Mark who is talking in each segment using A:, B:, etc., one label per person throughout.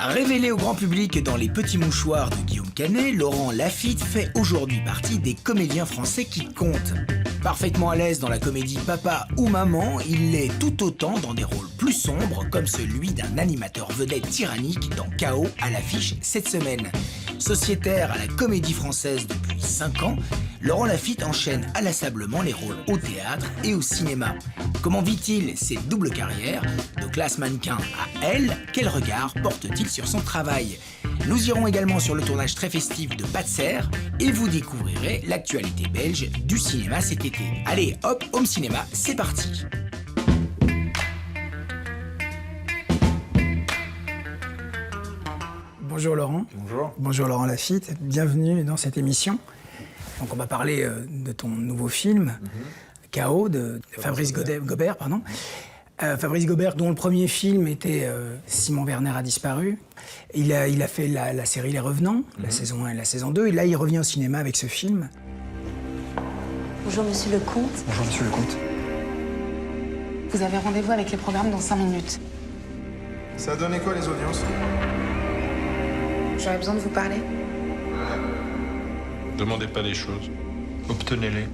A: Révélé au grand public dans Les Petits Mouchoirs de Guillaume Canet, Laurent Lafitte fait aujourd'hui partie des comédiens français qui comptent. Parfaitement à l'aise dans la comédie Papa ou Maman, il l'est tout autant dans des rôles plus sombres comme celui d'un animateur vedette tyrannique dans K.O. à l'affiche cette semaine. Sociétaire à la Comédie Française depuis 5 ans, Laurent Lafitte enchaîne inlassablement les rôles au théâtre et au cinéma. Comment vit-il ses doubles carrières? De classe mannequin à elle, quel regard porte-t-il sur son travail? Nous irons également sur le tournage très festif de Pas de serre et vous découvrirez l'actualité belge du cinéma cet été. Allez, hop, home cinéma, c'est parti! Bonjour Laurent.
B: Bonjour.
A: Bonjour Laurent Lafitte, bienvenue dans cette émission. Donc on va parler de ton nouveau film, K.O. de Fabrice Gobert. Fabrice Gobert, dont le premier film était Simon Werner a disparu. Il a fait la série Les Revenants, la saison 1 et la saison 2, et là il revient au cinéma avec ce film.
C: Bonjour Monsieur le Comte.
B: Bonjour Monsieur le Comte.
D: Vous avez rendez-vous avec les programmes dans 5 minutes.
B: Ça a donné quoi les audiences?
D: J'aurais besoin de vous parler.
E: Demandez pas les choses, obtenez-les.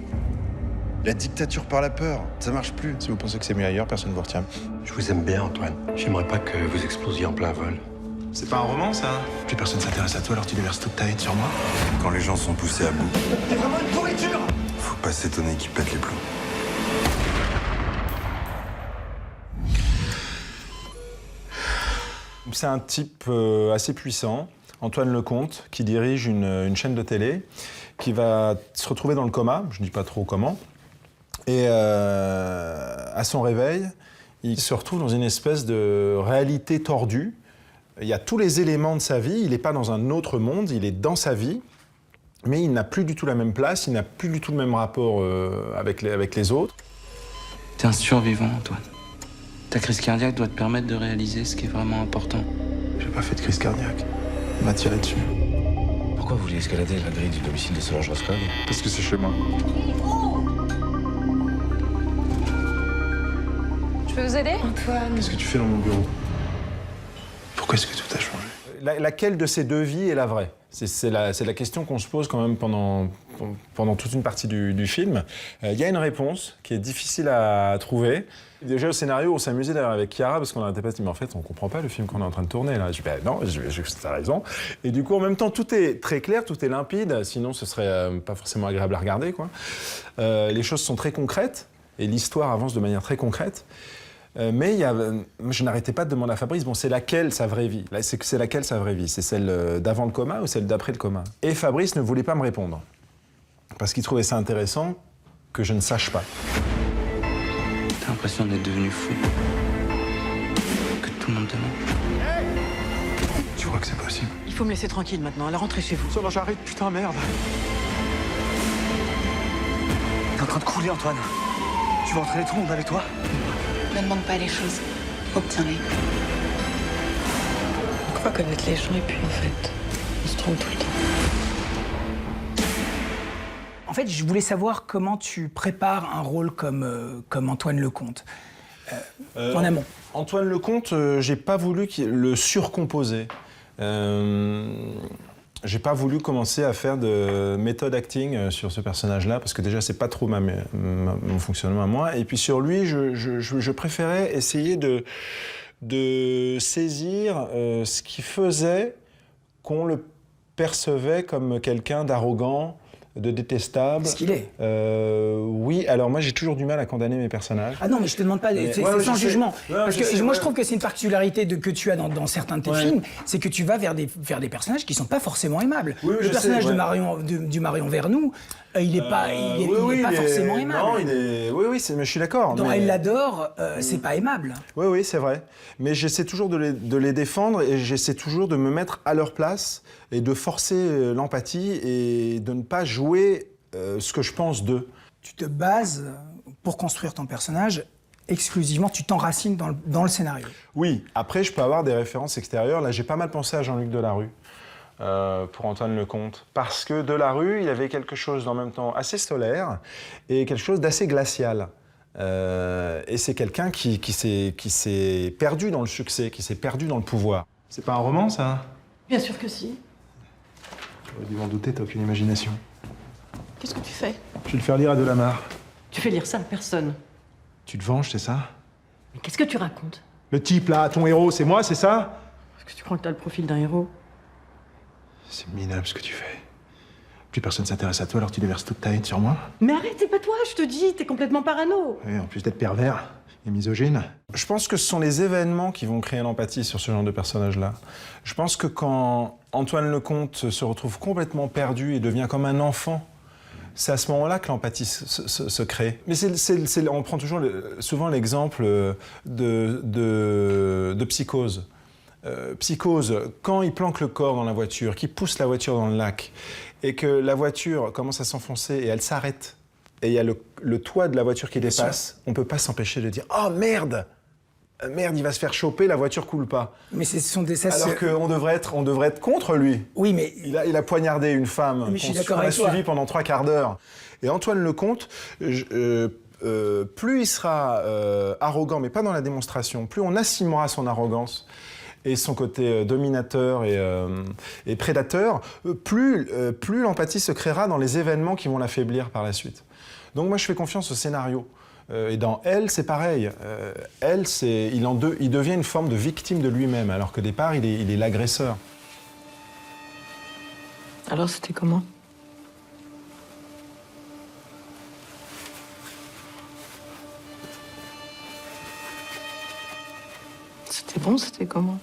B: La dictature par la peur, ça marche plus.
E: Si vous pensez que c'est mieux ailleurs, personne ne vous retient.
F: Je vous aime bien, Antoine. J'aimerais pas que vous explosiez en plein vol.
E: C'est pas un roman, ça? Plus personne s'intéresse à toi, alors tu déverses toute ta haine sur moi?
B: Quand les gens sont poussés à bout,
F: T'es vraiment une pourriture!
B: faut pas s'étonner qu'ils pètent les plombs.
G: C'est un type assez puissant, Antoine Lecomte, qui dirige une chaîne de télé, qui va se retrouver dans le coma, je ne dis pas trop comment, et à son réveil, il se retrouve dans une espèce de réalité tordue. Il y a tous les éléments de sa vie, il n'est pas dans un autre monde, il est dans sa vie, mais il n'a plus du tout la même place, il n'a plus du tout le même rapport avec les autres.
H: T'es un survivant, Antoine. Ta crise cardiaque doit te permettre de réaliser ce qui est vraiment important.
E: J'ai pas fait de crise cardiaque. On m'a tiré dessus.
F: Pourquoi vous voulez escalader la grille du domicile de Solange Roscoe?
E: Parce que c'est chez moi.
D: Je peux vous aider?
C: Antoine.
E: Qu'est-ce que tu fais dans mon bureau? Pourquoi est-ce que tout a changé?
G: Laquelle de ces deux vies est la vraie? C'est la question qu'on se pose quand même pendant toute une partie du film. Il y a une réponse qui est difficile à trouver. Déjà au scénario, on s'amusait d'ailleurs avec Chiara parce qu'on n'arrêtait pas de se dire mais en fait on comprend pas le film qu'on est en train de tourner là. Je dis ben non, t'as raison. Et du coup en même temps tout est très clair, tout est limpide, sinon ce serait pas forcément agréable à regarder quoi. Les choses sont très concrètes et l'histoire avance de manière très concrète. Mais je n'arrêtais pas de demander à Fabrice, bon, c'est laquelle sa vraie vie? C'est laquelle sa vraie vie? C'est celle d'avant le coma ou celle d'après le coma? Et Fabrice ne voulait pas me répondre. Parce qu'il trouvait ça intéressant que je ne sache pas.
H: T'as l'impression d'être devenu fou. Que tout le monde te ment.
E: Tu crois que c'est possible?
I: Il faut me laisser tranquille maintenant, allez rentrez chez vous.
E: Solange, arrête, putain, merde.
I: T'es en train de couler, Antoine. Tu vas entraîner tout le monde avec toi?
D: Ne demande pas les choses. Obtiens-les.
C: On croit connaître les gens et puis en fait, on se trompe tout le temps.
A: En fait, je voulais savoir comment tu prépares un rôle comme Antoine Lecomte, en amont.
G: Antoine Lecomte, j'ai pas voulu le surcomposer. J'ai pas voulu commencer à faire de méthode acting sur ce personnage-là, parce que déjà, c'est pas trop mon fonctionnement à moi. Et puis sur lui, je préférais essayer de saisir ce qui faisait qu'on le percevait comme quelqu'un d'arrogant, de détestable.
A: Ce qu'il est.
G: Oui, alors moi j'ai toujours du mal à condamner mes personnages.
A: Ah non, mais je te demande pas, c'est sans jugement. Parce que moi je trouve que c'est une particularité que tu as dans certains de tes films, c'est que tu vas vers des personnages qui sont pas forcément aimables. Le personnage du Marion Vernou, il n'est pas forcément aimable.
G: Non, mais je suis d'accord.
A: Dans Elle l'adore, c'est pas aimable.
G: Oui, c'est vrai. Mais j'essaie toujours de les défendre et j'essaie toujours de me mettre à leur place et de forcer l'empathie et de ne pas jouer ce que je pense d'eux.
A: Tu te bases, pour construire ton personnage, exclusivement, tu t'enracines dans le scénario.
G: Oui, après je peux avoir des références extérieures. Là, j'ai pas mal pensé à Jean-Luc Delarue. Pour Antoine Lecomte. Parce que Delarue, il y avait quelque chose en même temps assez solaire et quelque chose d'assez glacial. Et c'est quelqu'un qui s'est perdu dans le succès, qui s'est perdu dans le pouvoir.
E: C'est pas un roman, ça?
C: Bien sûr que si.
E: J'aurais dû m'en douter, t'as aucune imagination.
C: Qu'est-ce que tu fais?
E: Je vais le faire lire à Delamarre.
C: Tu fais lire ça à personne.
E: Tu te venges, c'est ça?
C: Mais qu'est-ce que tu racontes?
E: Le type, là, ton héros, c'est moi, c'est ça?
C: Est-ce que tu crois que t'as le profil d'un héros?
E: C'est minable ce que tu fais. Plus personne s'intéresse à toi, alors tu déverses toute ta haine sur moi?
C: Mais arrête, c'est pas toi, je te dis, t'es complètement parano.
E: Et en plus d'être pervers et misogyne.
G: Je pense que ce sont les événements qui vont créer l'empathie sur ce genre de personnage-là. Je pense que quand Antoine Lecomte se retrouve complètement perdu et devient comme un enfant, c'est à ce moment-là que l'empathie se crée. Mais on prend toujours souvent l'exemple de Psychose. Psychose, quand il planque le corps dans la voiture, qu'il pousse la voiture dans le lac, et que la voiture commence à s'enfoncer et elle s'arrête, et il y a le toit de la voiture qui dépasse, on ne peut pas s'empêcher de dire « Oh merde ! Merde, il va se faire choper, la voiture coule pas. »
A: Mais ce sont des...
G: Alors qu'on devrait être contre lui.
A: Oui, mais...
G: Il a poignardé une femme qu'on a suivie pendant 3 quarts d'heure. Et Antoine Lecomte, plus il sera arrogant, mais pas dans la démonstration, plus on assimera son arrogance et son côté dominateur et prédateur, plus l'empathie se créera dans les événements qui vont l'affaiblir par la suite. Donc moi, je fais confiance au scénario. Et dans Elle, c'est pareil. Elle, il devient une forme de victime de lui-même, alors qu'au départ, il est l'agresseur.
C: Alors c'était comment? C'était bon, c'était comment?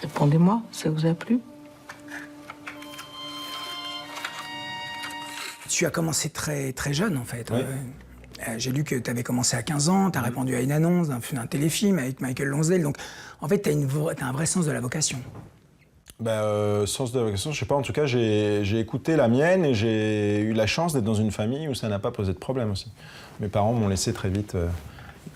C: Répondez-moi, ça vous a plu?
A: Tu as commencé très, très jeune, en fait.
G: Oui.
A: J'ai lu que tu avais commencé à 15 ans, tu as répondu à une annonce d'un téléfilm avec Michael Lonsdale. Donc, en fait, tu as un vrai sens de la vocation.
G: Sens de la vocation, je sais pas. En tout cas, j'ai écouté la mienne et j'ai eu la chance d'être dans une famille où ça n'a pas posé de problème aussi. Mes parents m'ont laissé très vite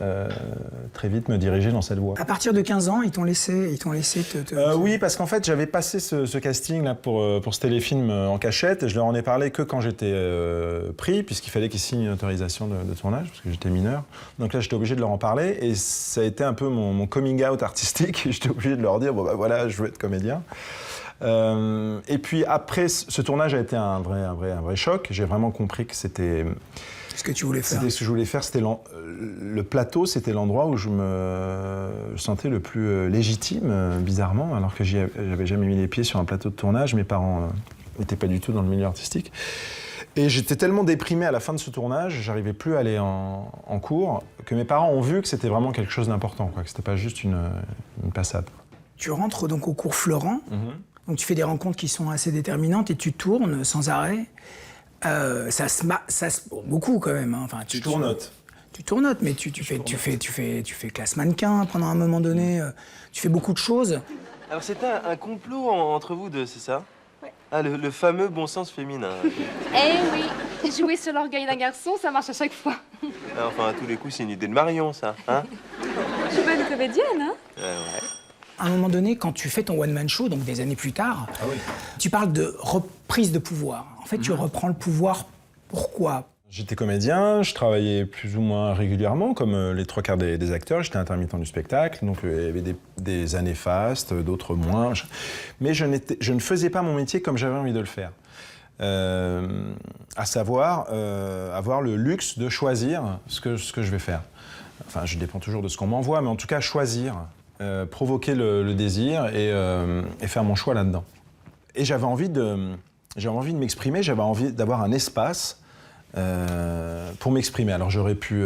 G: me diriger dans cette voie.
A: À partir de 15 ans, ils t'ont laissé te...
G: Oui, parce qu'en fait, j'avais passé ce casting-là pour ce téléfilm en cachette et je leur en ai parlé que quand j'étais pris, puisqu'il fallait qu'ils signent une autorisation de tournage, parce que j'étais mineur. Donc là, j'étais obligé de leur en parler et ça a été un peu mon coming out artistique. J'étais obligé de leur dire, bon bah voilà, je veux être comédien. Et puis après, ce tournage a été un vrai choc. J'ai vraiment compris que c'était...
A: Ce que tu voulais faire.
G: C'était ce que je voulais faire. C'était le plateau, c'était l'endroit où je me sentais le plus légitime, bizarrement, alors que j'avais jamais mis les pieds sur un plateau de tournage. Mes parents n'étaient pas du tout dans le milieu artistique. Et j'étais tellement déprimé à la fin de ce tournage, j'arrivais plus à aller en cours, que mes parents ont vu que c'était vraiment quelque chose d'important, que c'était pas juste une passade.
A: Tu rentres donc au cours Florent, donc tu fais des rencontres qui sont assez déterminantes et tu tournes sans arrêt. Beaucoup quand même. Hein. Enfin,
G: Tu tournotes.
A: Tu tournotes, mais tu fais classe mannequin pendant un moment donné. Tu fais beaucoup de choses.
J: Alors c'était un complot entre vous deux, c'est ça? Ouais. Ah, le fameux bon sens féminin.
K: Eh oui, jouer sur l'orgueil d'un garçon, ça marche à chaque fois.
J: Ah, enfin, à tous les coups, c'est une idée de Marion, ça, hein?
K: Je suis pas une comédienne, hein?
J: Ouais.
A: À un moment donné, quand tu fais ton one-man show, donc des années plus tard, tu parles de reprise de pouvoir. En fait, tu reprends le pouvoir. Pourquoi?
G: J'étais comédien, je travaillais plus ou moins régulièrement, comme les 3 quarts des acteurs. J'étais intermittent du spectacle, donc il y avait des années fastes, d'autres moins. Mais je ne faisais pas mon métier comme j'avais envie de le faire. À savoir, avoir le luxe de choisir ce que je vais faire. Enfin, je dépends toujours de ce qu'on m'envoie, mais en tout cas, choisir, provoquer le désir et faire mon choix là-dedans. Et j'avais envie de m'exprimer, j'avais envie d'avoir un espace pour m'exprimer. Alors j'aurais pu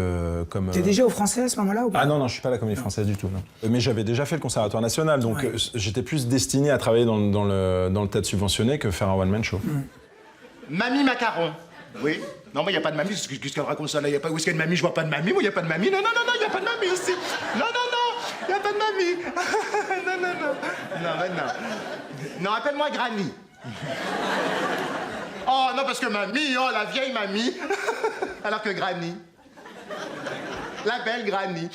G: comme...
A: T'es déjà au Français à ce moment-là ou pas?
G: Ah non, je suis pas à la Comédie Française du tout. Non. Mais j'avais déjà fait le Conservatoire National, donc j'étais plus destiné à travailler dans le théâtre subventionné que faire un one-man show.
L: Mamie Macaron. Oui. Non, mais il n'y a pas de mamie. Qu'est-ce qu'elle raconte ça là? Y a pas... Où est-ce qu'il y a une mamie? Je vois pas de mamie. Moi, il n'y a pas de mamie. Non, il n'y a pas de mamie ici. Non, il n'y a pas de mamie. Non. Non, appelle-moi Granny. Oh, non, parce que mamie, la vieille mamie. Alors que Granny. La belle Granny.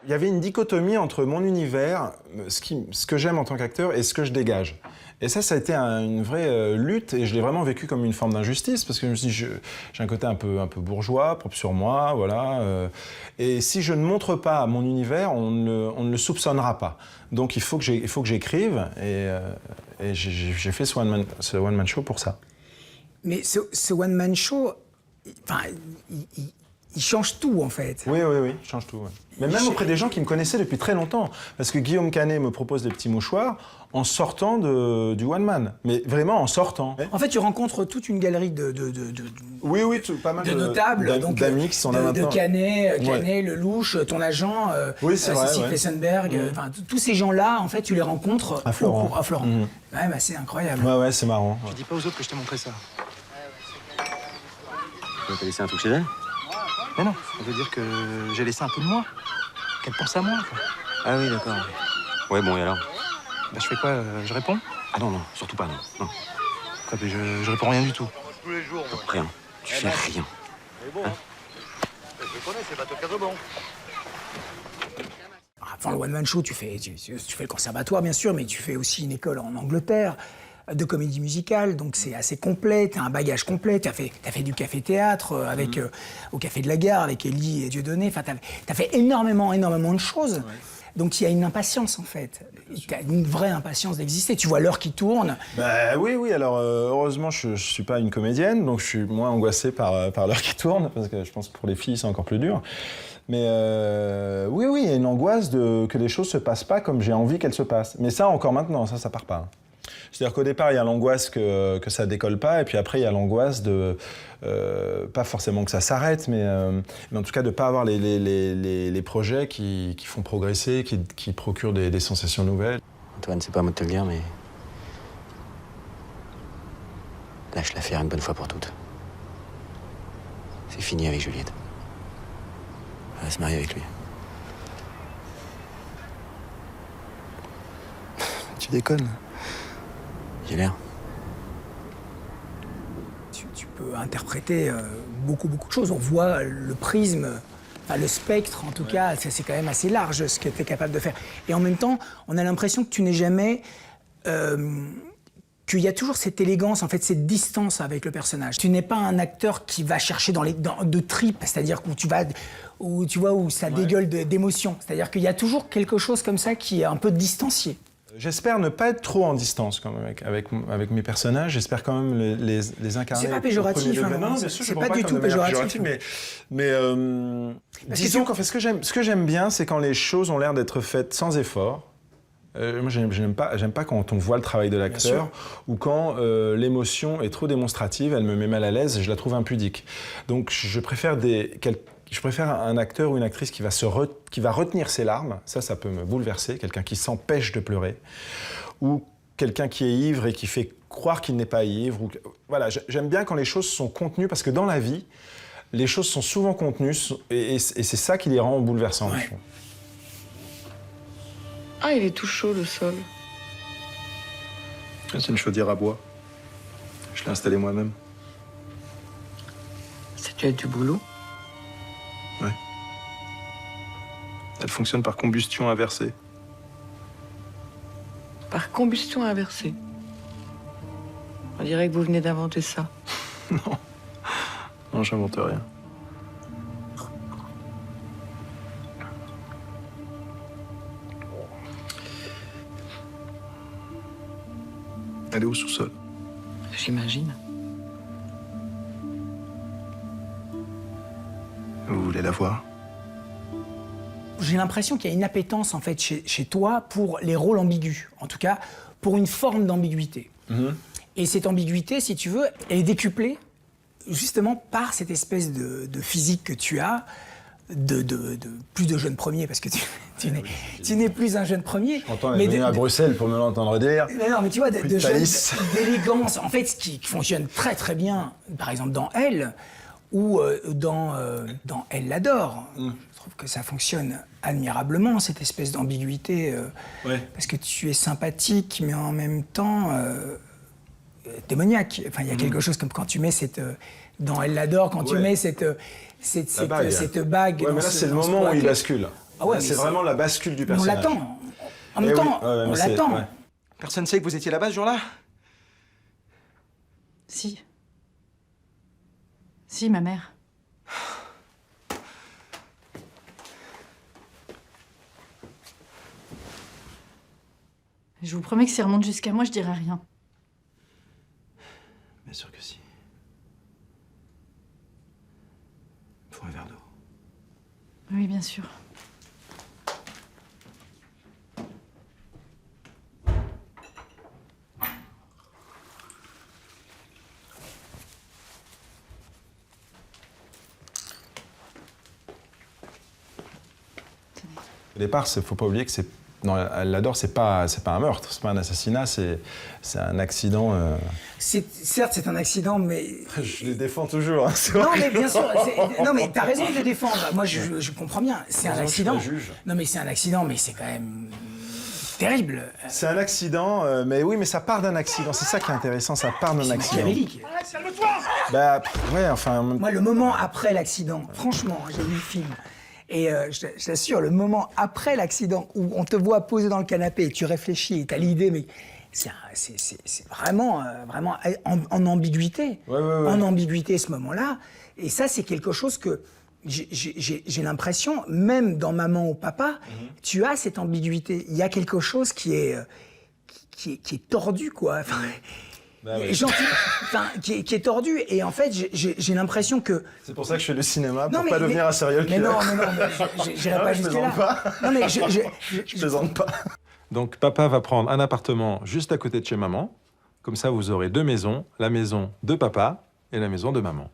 G: Il y avait une dichotomie entre mon univers, ce que j'aime en tant qu'acteur, et ce que je dégage. Et ça a été une vraie lutte, et je l'ai vraiment vécu comme une forme d'injustice, parce que je me suis dit, j'ai un côté un peu bourgeois, propre sur moi, voilà. Et si je ne montre pas mon univers, on ne le soupçonnera pas. Donc il faut que j'écrive, et j'ai fait ce one-man show pour ça.
A: Mais ce one-man show, il change tout, en fait.
G: Oui, il change tout. Ouais. Mais même auprès des gens qui me connaissaient depuis très longtemps. Parce que Guillaume Canet me propose des petits mouchoirs en sortant du one-man. Mais vraiment en sortant.
A: En fait, tu rencontres toute une galerie
G: pas mal
A: de notables,
G: d'amis qui sont là maintenant.
A: De Canet, Lelouch, ton agent, Cécile Fessenberg, tous ces gens-là, en fait, tu les rencontres
G: à Florent.
A: Ouais, c'est incroyable.
G: Ouais, c'est marrant.
I: Je dis pas aux autres que je t'ai montré ça.
H: Tu vas laisser un truc chez elle?
I: Mais non, ça veut dire que j'ai laissé un peu de moi. Qu'elle pense à moi, quoi.
H: Ah oui, d'accord. Ouais, bon, et alors?
I: Bah, je fais quoi? Je réponds?
H: Ah non, surtout pas, non.
I: Quoi, mais je réponds rien du tout.
B: Tous les jours, moi.
H: Rien. Tu fais rien.
B: Mais bon, je connais, c'est bateau Casabon.
A: Avant le one-man show, tu fais le conservatoire, bien sûr, mais tu fais aussi une école en Angleterre de comédie musicale, donc c'est assez complet, t'as un bagage complet, t'as fait du café-théâtre au Café de la Gare avec Élie et Dieudonné, enfin t'as fait énormément de choses. Ouais. Donc il y a une impatience en fait, t'as une vraie impatience d'exister, tu vois l'heure qui tourne.
G: Bah oui, alors heureusement je suis pas une comédienne, donc je suis moins angoissé par l'heure qui tourne, parce que je pense que pour les filles c'est encore plus dur. Mais oui, il y a une angoisse que les choses se passent pas comme j'ai envie qu'elles se passent. Mais ça encore maintenant, ça part pas. C'est-à-dire qu'au départ, il y a l'angoisse que ça décolle pas, et puis après, il y a l'angoisse de... pas forcément que ça s'arrête, mais en tout cas de ne pas avoir les projets qui font progresser, qui procurent des sensations nouvelles.
H: Antoine, c'est pas à moi de te le dire, mais... lâche l'affaire une bonne fois pour toutes. C'est fini avec Juliette. Elle va se marier avec lui.
I: Tu déconnes.
H: J'ai l'air.
A: Tu peux interpréter beaucoup de choses. On voit le prisme, le spectre en tout cas, c'est quand même assez large ce que tu es capable de faire. Et en même temps, on a l'impression que tu n'es jamais... qu'il y a toujours cette élégance, en fait, cette distance avec le personnage. Tu n'es pas un acteur qui va chercher de tripes, c'est-à-dire où ça dégueule d'émotion. C'est-à-dire qu'il y a toujours quelque chose comme ça qui est un peu distancié.
G: J'espère ne pas être trop en distance quand même avec mes personnages. J'espère quand même les incarner.
A: C'est pas péjoratif.
G: Non, bien sûr,
A: c'est pas du tout péjoratif.
G: Mais disons qu'en fait, ce que j'aime bien, c'est quand les choses ont l'air d'être faites sans effort. Moi, j'aime pas quand on voit le travail de l'acteur ou quand l'émotion est trop démonstrative, elle me met mal à l'aise et je la trouve impudique. Donc, je préfère un acteur ou une actrice qui va retenir ses larmes, ça peut me bouleverser, quelqu'un qui s'empêche de pleurer, ou quelqu'un qui est ivre et qui fait croire qu'il n'est pas ivre. Voilà, j'aime bien quand les choses sont contenues, parce que dans la vie, les choses sont souvent contenues, et c'est ça qui les rend bouleversants.
C: Ouais. Ah, il est tout chaud, le sol.
E: C'est une chaudière à bois. Je l'ai installée moi-même.
C: Ça a dû être du boulot.
E: Ouais. Elle fonctionne par combustion inversée.
C: Par combustion inversée. On dirait que vous venez d'inventer ça.
E: Non, j'invente rien. Elle est au sous-sol.
C: J'imagine.
E: Vous voulez la voir?
A: J'ai l'impression qu'il y a une appétence en fait chez toi pour les rôles ambigus, en tout cas pour une forme d'ambiguïté. Et cette ambiguïté, si tu veux, elle est décuplée justement par cette espèce de physique que tu as, plus de jeune premier, parce que tu n'es plus un jeune premier.
G: Je suis content d'être venu à Bruxelles pour me l'entendre dire.
A: Non, mais tu vois, d'élégance, en fait, ce qui fonctionne très très bien, par exemple dans Elle, ou dans Elle l'adore. Je trouve que ça fonctionne admirablement, cette espèce d'ambiguïté, parce que tu es sympathique, mais en même temps démoniaque. Enfin, il y a quelque chose comme quand tu mets dans Elle l'adore, quand tu mets cette bague.
G: Ouais, mais là, c'est le moment où il bascule.
A: Ah ouais,
G: c'est vraiment la bascule du personnage.
A: On l'attend. En même temps, on l'attend.
I: Personne ne sait que vous étiez là-bas ce jour-là?
D: Si. Si, ma mère. Je vous promets que si elle remonte jusqu'à moi, je dirai rien.
I: Bien sûr que si. Il faut un verre d'eau.
D: Oui, bien sûr.
G: Au départ, faut pas oublier que c'est... Non, elle l'adore, c'est pas un meurtre, c'est pas un assassinat, c'est un accident.
A: Certes, c'est un accident, mais...
G: Je les défends toujours. Hein,
A: non, mais bien sûr, non, mais t'as raison de les défendre. Moi, je comprends bien. C'est un accident. Non, mais c'est un accident, mais c'est quand même terrible.
G: C'est un accident, mais oui, mais ça part d'un accident. C'est ça qui est intéressant, ça part d'un accident.
A: Machiavélique.
G: Bah, ouais, enfin...
A: Moi, le moment après l'accident, franchement, j'ai vu le film. Et je t'assure, le moment après l'accident où on te voit posé dans le canapé et tu réfléchis et t'as l'idée, mais c'est vraiment en ambiguïté.
G: Ouais.
A: En ambiguïté, ce moment-là. Et ça, c'est quelque chose que j'ai l'impression, même dans Maman ou Papa, tu as cette ambiguïté. Il y a quelque chose qui est tordu, quoi. Enfin,
G: bah oui.
A: qui est tordu. Et en fait, j'ai l'impression que...
G: C'est pour ça que je fais le cinéma, pour pas devenir un serial killer.
A: Mais non, j'irai pas jusque-là. Non, mais
G: je plaisante pas. Donc, papa va prendre un appartement juste à côté de chez maman. Comme ça, vous aurez 2 maisons. La maison de papa et la maison de maman.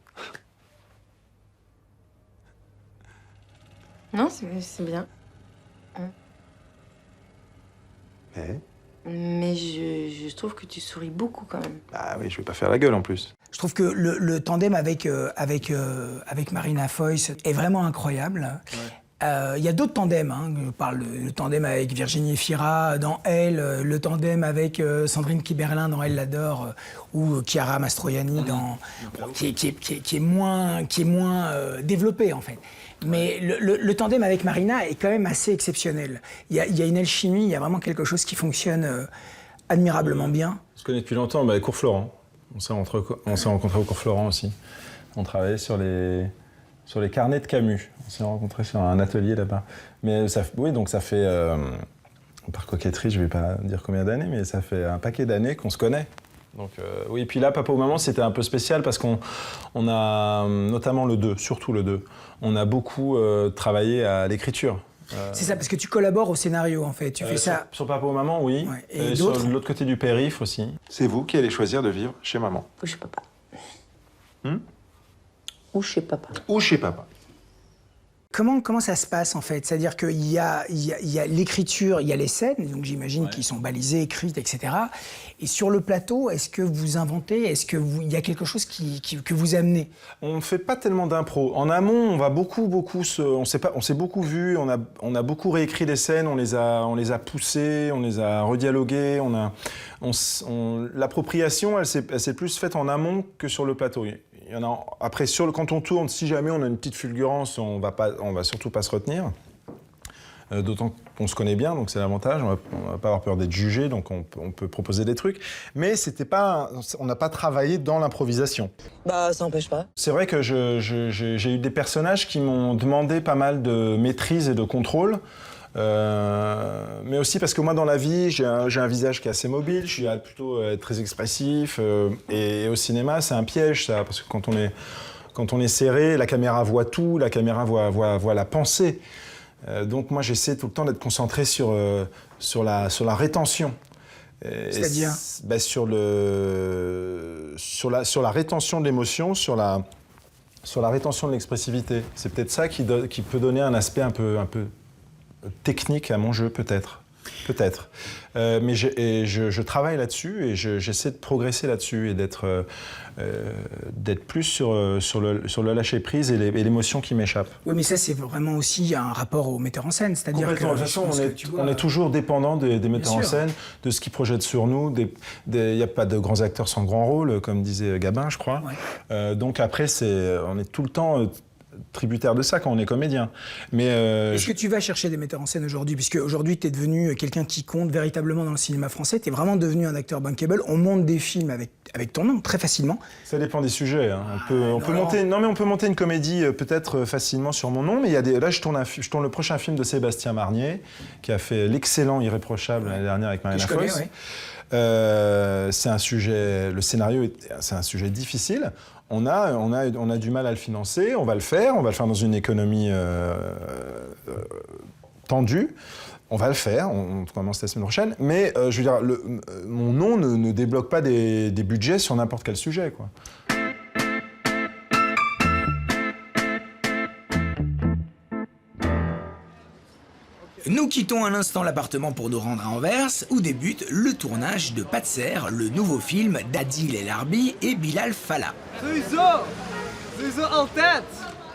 C: Non, c'est bien. Mais je trouve que tu souris beaucoup quand même.
G: Bah oui, je vais pas faire la gueule en plus.
A: Je trouve que le tandem avec Marina Foïs est vraiment incroyable. Il y a d'autres tandems. Hein. Je parle le tandem avec Virginie Efira dans Elle, le tandem avec Sandrine Kiberlin dans Elle l'adore, ou Chiara Mastroianni dans qui est moins développé en fait. Mais le tandem avec Marina est quand même assez exceptionnel. Il y a une alchimie, il y a vraiment quelque chose qui fonctionne admirablement bien.
G: On se connaît depuis longtemps, bah, Cours Florent. On s'est rencontrés au Cours Florent aussi. On travaillait sur les carnets de Camus. On s'est rencontrés sur un atelier là-bas. Mais oui, donc ça fait, par coquetterie, je vais pas dire combien d'années, mais ça fait un paquet d'années qu'on se connaît. Donc oui, et puis là, Papa ou Maman, c'était un peu spécial parce qu'on a, notamment le 2, surtout le 2, on a beaucoup travaillé à l'écriture.
A: C'est ça, parce que tu collabores au scénario, en fait. Tu fais ça...
G: Sur Papa ou Maman, oui.
A: Ouais.
G: Et sur l'autre côté du périph' aussi. C'est vous qui allez choisir de vivre chez maman.
C: Ou chez papa. Ou chez papa.
G: Ou chez papa.
A: Comment ça se passe, en fait? C'est-à-dire qu'il y a l'écriture, il y a les scènes, donc j'imagine qu'ils sont balisées, écrites, etc. Et sur le plateau, est-ce que vous inventez? Est-ce qu'il y a quelque chose que vous amenez?
G: On ne fait pas tellement d'impro. En amont, on va on s'est beaucoup vu, on a beaucoup réécrit les scènes, on les a poussées, on les a redialoguées, l'appropriation, elle s'est plus faite en amont que sur le plateau. Il y en a, après, quand on tourne, si jamais on a une petite fulgurance, on va surtout pas se retenir. D'autant qu'on se connaît bien, donc c'est l'avantage. On va pas avoir peur d'être jugé, donc on peut proposer des trucs. Mais on n'a pas travaillé dans l'improvisation.
C: Bah, ça n'empêche pas.
G: C'est vrai que j'ai eu des personnages qui m'ont demandé pas mal de maîtrise et de contrôle. Mais aussi parce que moi, dans la vie, j'ai un visage qui est assez mobile, je suis plutôt très expressif. Et au cinéma, c'est un piège, ça, parce que quand on est serré, la caméra voit tout, la caméra voit la pensée. Donc moi, j'essaie tout le temps d'être concentré sur la rétention.
A: C'est-à-dire
G: sur la rétention de l'émotion, sur la rétention de l'expressivité. C'est peut-être ça qui peut donner un aspect un peu technique à mon jeu, peut-être. Mais je travaille là-dessus et j'essaie de progresser là-dessus et d'être plus sur le lâcher-prise et l'émotion qui m'échappe.
A: Oui, mais ça, c'est vraiment aussi un rapport au metteur en scène. C'est-à-dire que,
G: de toute façon, on est toujours dépendant des metteurs en scène, de ce qu'ils projettent sur nous. Il n'y a pas de grands acteurs sans grand rôle, comme disait Gabin, je crois.
A: Ouais.
G: Donc après, on est tout le temps tributaire de ça quand on est comédien. Mais
A: Est-ce que tu vas chercher des metteurs en scène aujourd'hui? Puisque aujourd'hui, tu es devenu quelqu'un qui compte véritablement dans le cinéma français. Tu es vraiment devenu un acteur bankable. On monte des films avec ton nom très facilement.
G: ça dépend des sujets. Hein. On peut monter une comédie peut-être facilement sur mon nom, mais là je tourne le prochain film de Sébastien Marnier, qui a fait l'excellent Irréprochable l'année dernière avec Marianne Foïs. C'est un sujet, le scénario, c'est un sujet difficile. On a du mal à le financer. On va le faire dans une économie tendue. On va le faire, on commence la semaine prochaine. Mais je veux dire, mon nom ne débloque pas des budgets sur n'importe quel sujet, quoi.
A: Nous quittons un instant l'appartement pour nous rendre à Anvers, où débute le tournage de Patser, le nouveau film d'Adil El Arbi et Bilal Fallah.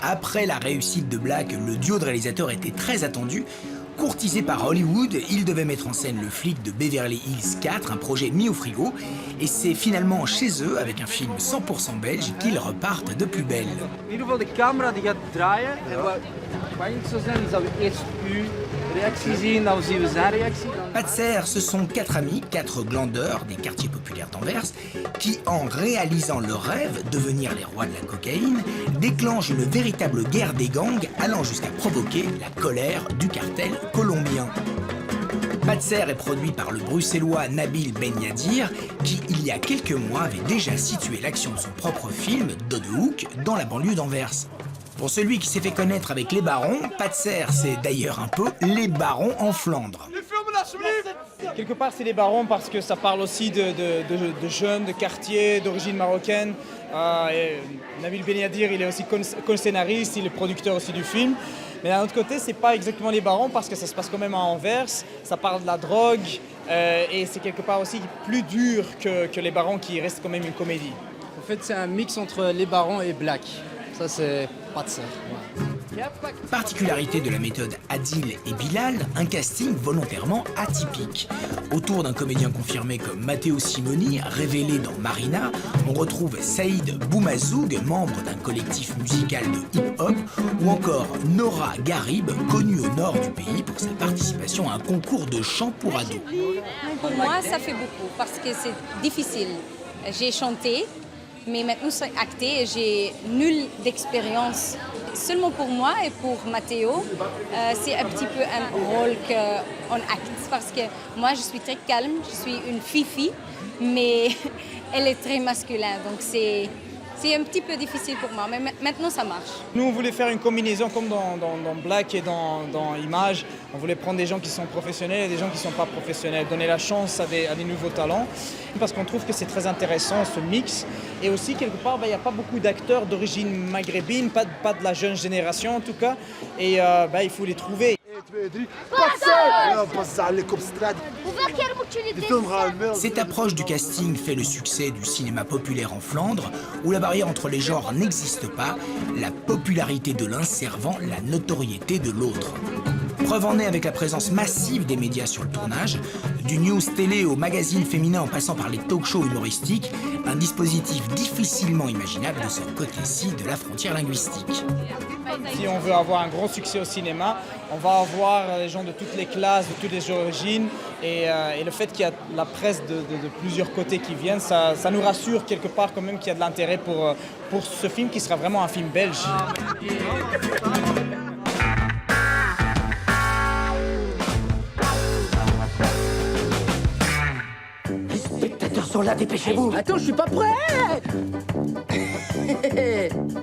A: Après la réussite de Black, le duo de réalisateurs était très attendu. Courtisé par Hollywood, il devait mettre en scène le flic de Beverly Hills 4, un projet mis au frigo, et c'est finalement chez eux, avec un film 100% belge, qu'ils repartent de plus belle.
I: In ieder geval, de camera die gaat draaien. En wat spannend zou zijn, is dat we eerst uw reactie zien, dan zien we zijn reactie.
A: Patser, ce sont 4 amis, 4 glandeurs des quartiers populaires d'Anvers, qui, en réalisant leur rêve, devenir les rois de la cocaïne, déclenchent une véritable guerre des gangs, allant jusqu'à provoquer la colère du cartel colombien. Patser est produit par le bruxellois Nabil Benyadir, qui, il y a quelques mois, avait déjà situé l'action de son propre film, Doe de Hoek, dans la banlieue d'Anvers. Pour celui qui s'est fait connaître avec Les Barons, Patser, c'est d'ailleurs un peu Les Barons en Flandre.
I: Quelque part, c'est Les Barons parce que ça parle aussi de jeunes, de quartiers, d'origine marocaine. Nabil Benyadir, il est aussi co-scénariste, il est producteur aussi du film. Mais d'un autre côté, c'est pas exactement Les Barons parce que ça se passe quand même à Anvers, ça parle de la drogue et c'est quelque part aussi plus dur que Les Barons qui reste quand même une comédie.
C: En fait, c'est un mix entre Les Barons et Black. Ça, c'est Patser.
A: Particularité de la méthode Adil et Bilal, un casting volontairement atypique. Autour d'un comédien confirmé comme Matteo Simoni, révélé dans Marina, on retrouve Saïd Boumazoug, membre d'un collectif musical de hip-hop, ou encore Nora Garib, connue au nord du pays pour sa participation à un concours de chant pour ados.
K: Pour moi, ça fait beaucoup parce que c'est difficile. J'ai chanté, mais maintenant c'est acté et j'ai nulle d'expérience. Seulement pour moi et pour Matteo, c'est un petit peu un rôle qu'on acte parce que moi je suis très calme, je suis une fifi, mais elle est très masculine, donc c'est un petit peu difficile pour moi, mais maintenant ça marche.
I: Nous, on voulait faire une combinaison comme dans Black et dans Image. On voulait prendre des gens qui sont professionnels et des gens qui ne sont pas professionnels, donner la chance à des nouveaux talents, parce qu'on trouve que c'est très intéressant ce mix. Et aussi, quelque part, il n'y a pas beaucoup d'acteurs d'origine maghrébine, pas de la jeune génération en tout cas, et il faut les trouver.
A: Cette approche du casting fait le succès du cinéma populaire en Flandre, où la barrière entre les genres n'existe pas, la popularité de l'un servant la notoriété de l'autre. Preuve en est avec la présence massive des médias sur le tournage, du news télé au magazine féminin en passant par les talk-shows humoristiques, un dispositif difficilement imaginable de ce côté-ci de la frontière linguistique.
I: Si on veut avoir un gros succès au cinéma, on va avoir des gens de toutes les classes, de toutes les origines, et le fait qu'il y a la presse de plusieurs côtés qui viennent, ça nous rassure quelque part quand même qu'il y a de l'intérêt pour ce film qui sera vraiment un film belge.
C: Les spectateurs sont là, dépêchez-vous. Attends, je suis pas prêt.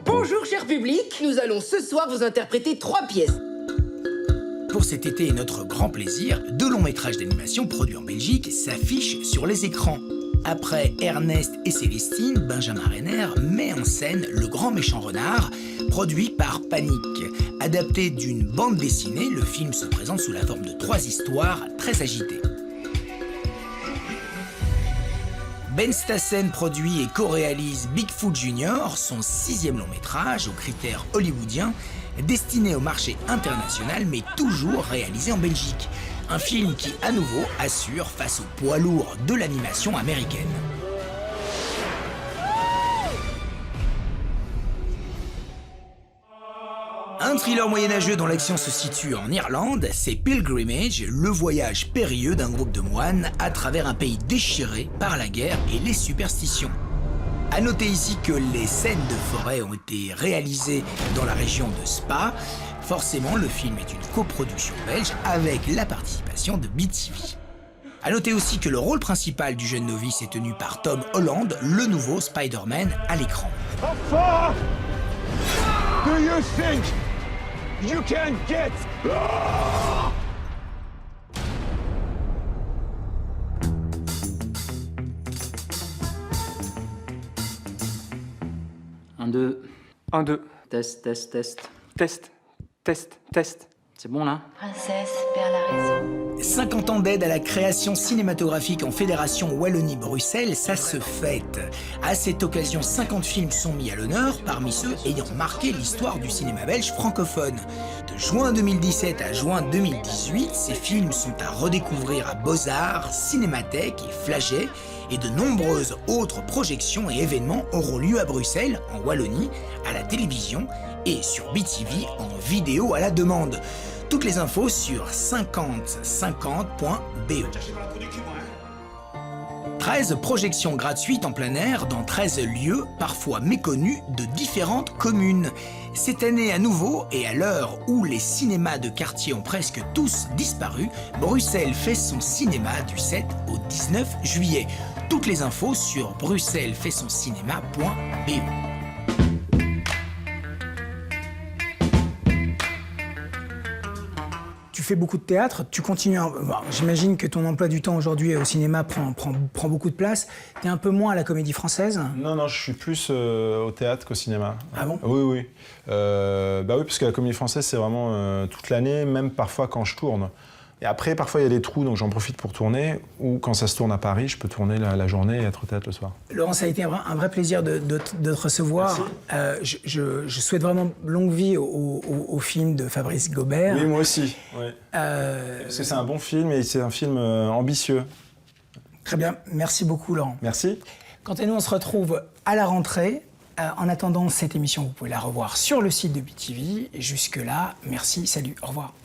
C: Bonjour, cher public. Nous allons ce soir vous interpréter 3 pièces.
A: Pour cet été et notre grand plaisir, 2 longs métrages d'animation produits en Belgique s'affichent sur les écrans. Après Ernest et Célestine, Benjamin Renner met en scène Le Grand Méchant Renard, produit par Panique. Adapté d'une bande dessinée, le film se présente sous la forme de 3 histoires très agitées. Ben Stassen produit et co-réalise Bigfoot Junior, son 6e long métrage aux critères hollywoodiens, destiné au marché international mais toujours réalisé en Belgique. Un film qui, à nouveau, assure face au poids lourd de l'animation américaine. Un thriller moyenâgeux dont l'action se situe en Irlande, c'est Pilgrimage, le voyage périlleux d'un groupe de moines à travers un pays déchiré par la guerre et les superstitions. À noter ici que les scènes de forêt ont été réalisées dans la région de Spa. Forcément, le film est une coproduction belge avec la participation de BTV. À noter aussi que le rôle principal du jeune novice est tenu par Tom Holland, le nouveau Spider-Man à l'écran.
E: How far do you think you can get?
H: Un, deux.
J: 1, 2.
H: Test, test, test.
J: Test, test, test.
H: C'est bon là?
D: Princesse perd la raison.
A: 50 ans d'aide à la création cinématographique en Fédération Wallonie-Bruxelles, ça se fête. À cette occasion, 50 films sont mis à l'honneur, parmi ceux ayant marqué l'histoire du cinéma belge francophone. De juin 2017 à juin 2018, ces films sont à redécouvrir à Beaux-Arts, Cinémathèque et Flagey, et de nombreuses autres projections et événements auront lieu à Bruxelles, en Wallonie, à la télévision et sur BTV en vidéo à la demande. Toutes les infos sur 5050.be. 13 projections gratuites en plein air dans 13 lieux, parfois méconnus, de différentes communes. Cette année à nouveau, et à l'heure où les cinémas de quartier ont presque tous disparu, Bruxelles fait son cinéma du 7 au 19 juillet. Toutes les infos sur bruxellesfaitsoncinema.be.
M: Tu fais beaucoup de théâtre, tu continues. J'imagine que ton emploi du temps aujourd'hui au cinéma prend beaucoup de place. T'es un peu moins à la Comédie Française.
G: Non, je suis plus au théâtre qu'au cinéma.
M: Ah bon?
G: Oui. Oui, parce que la Comédie Française, c'est vraiment toute l'année, même parfois quand je tourne. Et après, parfois, il y a des trous, donc j'en profite pour tourner. Ou quand ça se tourne à Paris, je peux tourner la journée et être au théâtre le soir.
M: Laurent, ça a été un vrai plaisir de te recevoir. Je souhaite vraiment longue vie au film de Fabrice Gobert.
G: Oui, moi aussi. Ouais. Parce que c'est un bon film et c'est un film ambitieux.
M: Très bien. Merci beaucoup, Laurent.
G: Merci.
M: Quant à nous, on se retrouve à la rentrée. En attendant cette émission, vous pouvez la revoir sur le site de BTV. Et jusque-là, merci, salut, au revoir.